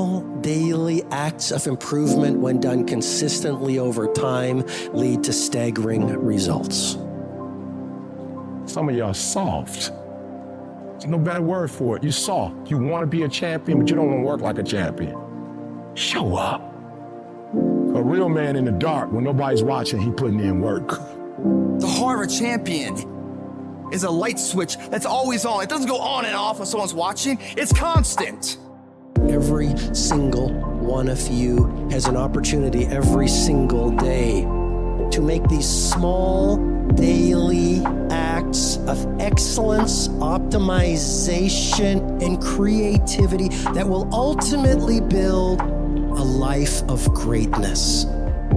small daily acts of improvement, when done consistently over time, lead to staggering results. Some of y'all soft. There's no better word for it. You're soft. You want to be a champion, but you don't want to work like a champion. Show up. A real man in the dark, when nobody's watching, he putting in work. The heart of a champion is a light switch that's always on. It doesn't go on and off when someone's watching. It's constant. Every single one of you has an opportunity every single day to make these small daily acts of excellence, optimization, and creativity that will ultimately build a life of greatness.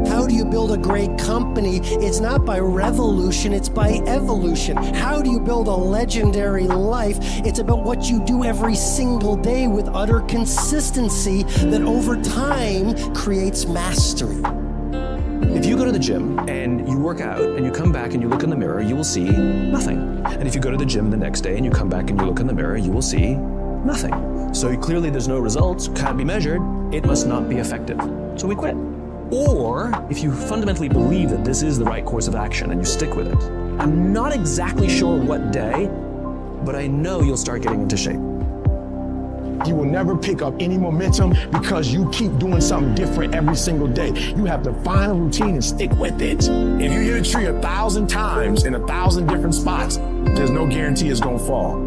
How do you build a great company? It's not by revolution, it's by evolution. How do you build a legendary life? It's about what you do every single day with utter consistency that over time creates mastery. If you go to the gym and you work out and you come back and you look in the mirror, you will see nothing. And if you go to the gym the next day and you come back and you look in the mirror, you will see nothing. So clearly there's no results, can't be measured, it must not be effective. So we quit. Or if you fundamentally believe that this is the right course of action and you stick with it, I'm not exactly sure what day, but I know you'll start getting into shape. You will never pick up any momentum because you keep doing something different every single day. You have to find a routine and stick with it. If you hit a tree 1,000 times in 1,000 different spots, there's no guarantee it's gonna fall.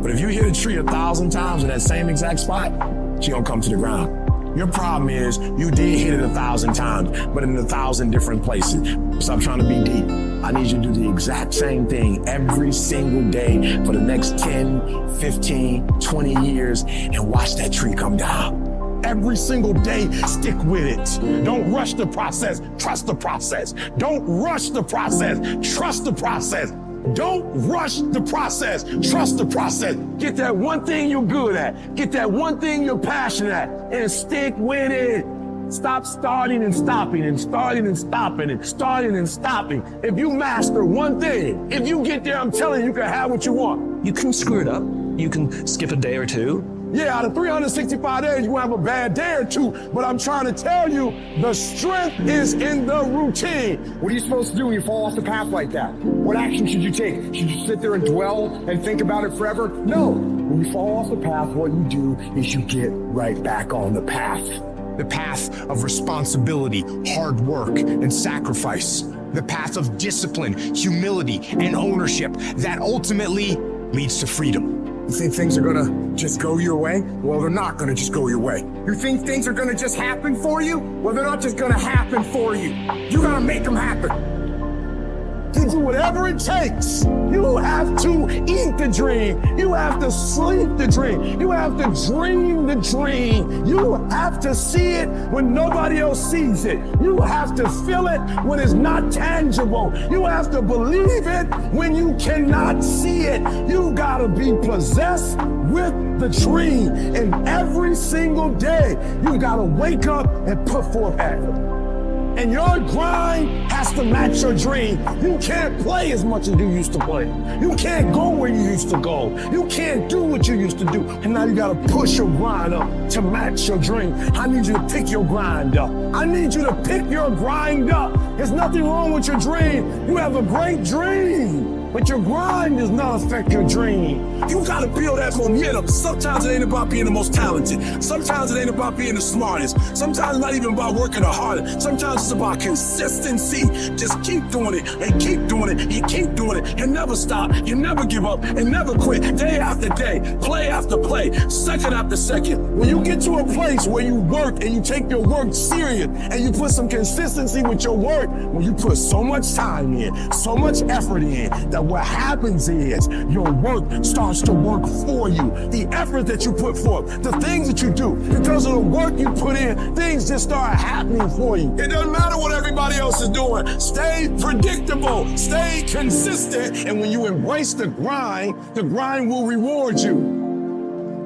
But if you hit a tree 1,000 times in that same exact spot, it's gonna come to the ground. Your problem is you did hit it 1,000 times, but in 1,000 different places. Stop trying to be deep. I need you to do the exact same thing every single day for the next 10, 15, 20 years and watch that tree come down. Every single day, stick with it. Don't rush the process, trust the process. Don't rush the process, trust the process. Don't rush the process. Trust the process. Get that one thing you're good at. Get that one thing you're passionate at and stick with it. Stop starting and stopping and starting and stopping and starting and stopping. If you master one thing, if you get there, I'm telling you, you can have what you want. You can screw it up. You can skip a day or two. Yeah, out of 365 days, you have a bad day or two, but I'm trying to tell you, the strength is in the routine. What are you supposed to do when you fall off the path like that? What action should you take? Should you sit there and dwell and think about it forever? No. When you fall off the path, what you do is you get right back on the path. The path of responsibility, hard work, and sacrifice. The path of discipline, humility, and ownership that ultimately leads to freedom. You think things are gonna just go your way? Well, they're not gonna just go your way. You think things are gonna just happen for you? Well, they're not just gonna happen for you. You gotta make them happen. You do whatever it takes. You have to eat the dream. You have to sleep the dream. You have to dream the dream. You have to see it when nobody else sees it. You have to feel it when it's not tangible. You have to believe it when you cannot see it. You gotta be possessed with the dream. And every single day, you gotta wake up and put forth effort. And your grind has to match your dream. You can't play as much as you used to play. You can't go where you used to go. You can't do what you used to do. And now you gotta push your grind up to match your dream. I need you to pick your grind up. I need you to pick your grind up. There's nothing wrong with your dream. You have a great dream. But your grind does not affect your dream. You gotta build that momentum. Sometimes it ain't about being the most talented. Sometimes it ain't about being the smartest. Sometimes it's not even about working the hardest. Sometimes it's about consistency. Just keep doing it and keep doing it and keep doing it and never stop. You never give up and never quit. Day after day, play after play, second after second. When you get to a place where you work and you take your work serious and you put some consistency with your work, when you put so much time in, so much effort in, that what happens is your work starts to work for you. The effort that you put forth, the things that you do, because of the work you put in, things just start happening for you. It doesn't matter what everybody else is doing. Stay predictable, stay consistent, and when you embrace the grind will reward you.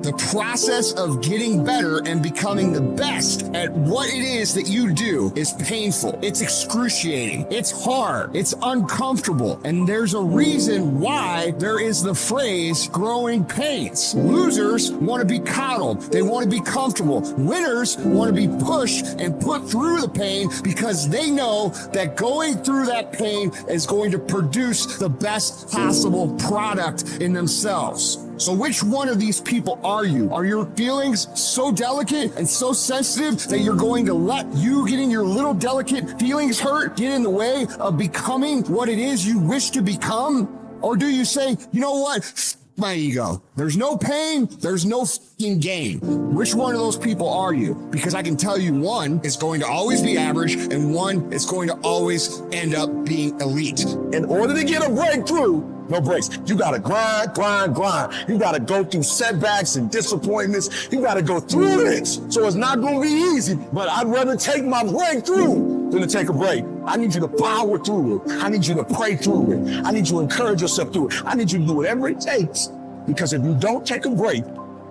The process of getting better and becoming the best at what it is that you do is painful. It's excruciating. It's hard. It's uncomfortable. And there's a reason why there is the phrase growing pains. Losers want to be coddled. They want to be comfortable. Winners want to be pushed and put through the pain because they know that going through that pain is going to produce the best possible product in themselves. So which one of these people are you? Are your feelings so delicate and so sensitive that you're going to let you getting your little delicate feelings hurt get in the way of becoming what it is you wish to become? Or do you say, you know what? My ego. There's no pain, there's no fucking gain. Which one of those people are you? Because I can tell you one is going to always be average and one is going to always end up being elite. In order to get a breakthrough, no breaks. You gotta grind, grind, grind. You gotta go through setbacks and disappointments. You gotta go through it. So it's not gonna be easy, but I'd rather take my breakthrough than to take a break. I need you to power through it. I need you to pray through it. I need you to encourage yourself through it. I need you to do whatever it takes. Because if you don't take a break,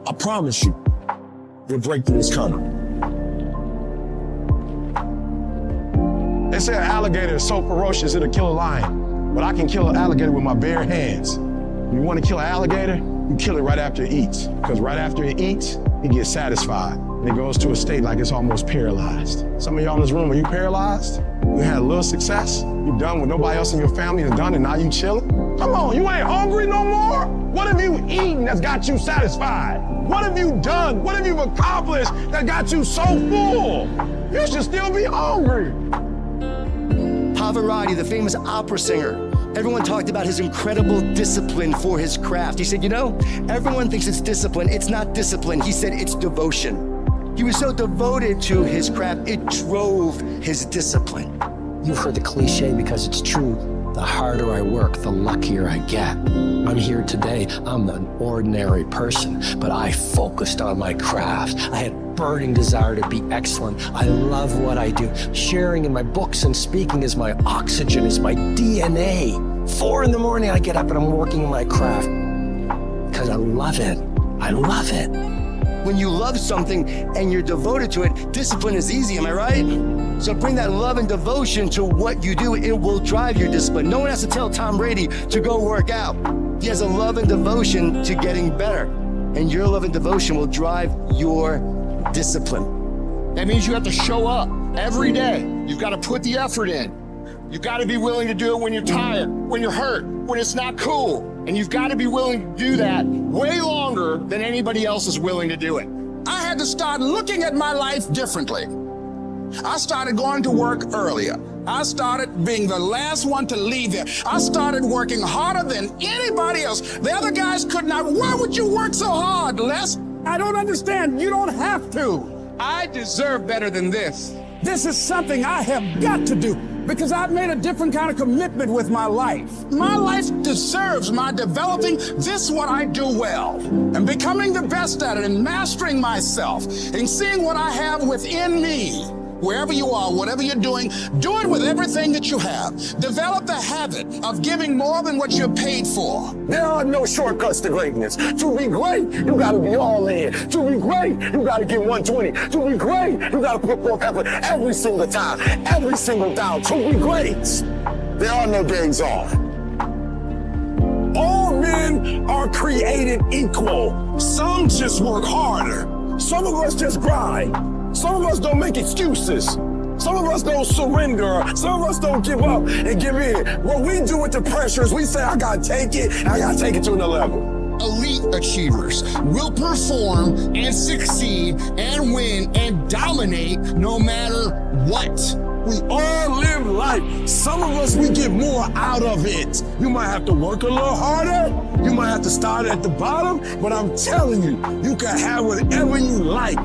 I promise you, your breakthrough is coming. They say an alligator is so ferocious it'll kill a lion. But I can kill an alligator with my bare hands. You want to kill an alligator? You kill it right after it eats. Because right after it eats, it gets satisfied. And it goes to a state like it's almost paralyzed. Some of y'all in this room, are you paralyzed? You had a little success? You done what nobody else in your family has done and now you chilling? Come on, you ain't hungry no more? What have you eaten that's got you satisfied? What have you done? What have you accomplished that got you so full? You should still be hungry. Pavarotti, the famous opera singer, everyone talked about his incredible discipline for his craft. He said, you know, everyone thinks it's discipline. It's not discipline. He said it's devotion. He was so devoted to his craft, it drove his discipline. You've heard the cliche because it's true. The harder I work, the luckier I get. I'm here today. I'm an ordinary person, but I focused on my craft. I had burning desire to be excellent. I love what I do. Sharing in my books and speaking is my oxygen, is my DNA. 4 a.m, I get up and I'm working in my craft because I love it. I love it. When you love something and you're devoted to it, discipline is easy, am I right? So bring that love and devotion to what you do. It will drive your discipline. No one has to tell Tom Brady to go work out. He has a love and devotion to getting better. And your love and devotion will drive your discipline. That means you have to show up every day. You've got to put the effort in. You've got to be willing to do it when you're tired, when you're hurt, when it's not cool. And you've got to be willing to do that way longer than anybody else is willing to do it. I had to start looking at my life differently. I started going to work earlier. I started being the last one to leave there. I started working harder than anybody else. The other guys could not. Why would you work so hard, Les? I don't understand. You don't have to. I deserve better than this. This is something I have got to do because I've made a different kind of commitment with my life. My life deserves my developing this what I do well and becoming the best at it and mastering myself and seeing what I have within me. Wherever you are, whatever you're doing, do it with everything that you have. Develop the habit of giving more than what you're paid for. There are no shortcuts to greatness. To be great, you gotta be all in. To be great, you gotta give 120. To be great, you gotta put forth effort every single time, every single down. To be great, there are no days off. All men are created equal. Some just work harder. Some of us just grind. Some of us don't make excuses. Some of us don't surrender. Some of us don't give up and give in. What we do with the pressure is we say, I gotta take it, and I gotta take it to another level. Elite achievers will perform and succeed and win and dominate no matter what. We all live life. Some of us, we get more out of it. You might have to work a little harder. You might have to start at the bottom, but I'm telling you, you can have whatever you like.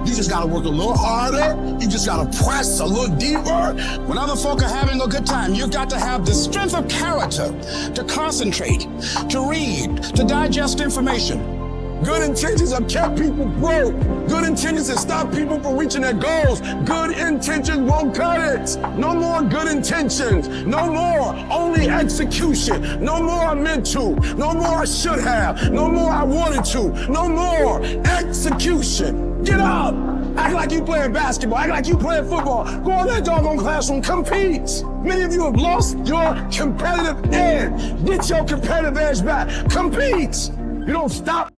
You just gotta work a little harder. You just gotta press a little deeper. When other folk are having a good time, you've got to have the strength of character to concentrate, to read, to digest information. Good intentions have kept people broke. Good intentions have stopped people from reaching their goals. Good intentions won't cut it. No more good intentions. No more only execution. No more I meant to. No more I should have. No more I wanted to. No more execution. Get up. Act like you playing basketball. Act like you playing football. Go in that doggone classroom. Compete. Many of you have lost your competitive edge. Get your competitive edge back. Compete. You don't stop.